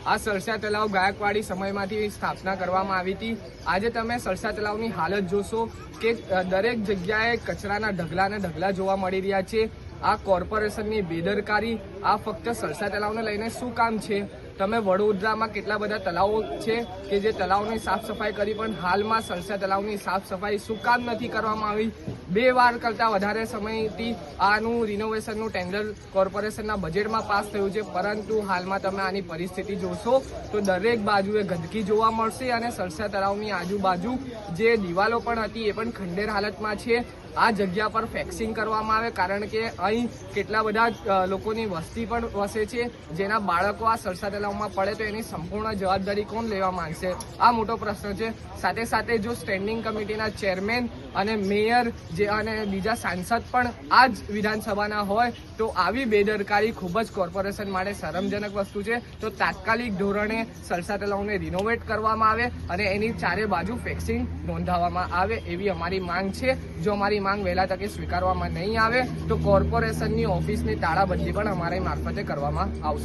આ સરસા તળાવ ગાયકવાડી સમયમાંથી સ્થાપના કરવામાં આવી હતી। આજે તમે સરસા તળાવની હાલત જોશો કે દરેક જગ્યાએ કચરાના ઢગલા જોવા મળી રહ્યા છે। આ કોર્પોરેશનની બેદરકારી આ ફક્ત સરસા તળાવને લઈને શું કામ છે? તમે વડોદરામાં કેટલા બધા તળાવો છે કે જે તળાવની સાફ સફાઈ કરી, પણ હાલમાં સરસા તળાવની સાફ સફાઈ શું કામ નથી કરવામાં આવી? 2 વાર કરતાં વધારે સમયથી આનું રિનોવેશનનું ટેન્ડર કોર્પોરેશનના બજેટમાં પાસ થયું છે, પરંતુ હાલમાં તમે આની પરિસ્થિતિ જોશો તો દરેક બાજુએ ગંદકી જોવા મળશે અને સરસા તળાવની આજુબાજુ જે દિવાલો પણ હતી એ પણ ખંડેર હાલતમાં છે। આ જગ્યા પર ફેક્સિંગ કરવામાં આવે, કારણ કે અહીં કેટલા બધા લોકોની વસ્તી પણ વસે છે, જેના બાળકો આ સરસા તળાવમાં પડે તો એની સંપૂર્ણ જવાબદારી કોણ લેવા માંગશે? આ મોટો પ્રશ્ન છે। સાથે સાથે જો સ્ટેન્ડિંગ કમિટીના ચેરમેન અને મેયર અને બીજા સાંસદ પણ આ જ વિધાનસભાના હોય તો આવી બેદરકારી ખૂબ જ કોર્પોરેશન માટે શરમજનક વસ્તુ છે। તો તાત્કાલિક ધોરણે સરસા તળાવને રિનોવેટ કરવામાં આવે અને એની ચારે બાજુ ફેક્સિંગ નોંધાવવામાં આવે એવી અમારી માંગ છે। જો અમારી માંગ વહેલા તકે સ્વીકારવામાં નહીં આવે તો કોર્પોરેશનની ઓફિસની તાળાબંધી પણ અમારી મારફતે કરવામાં આવશે।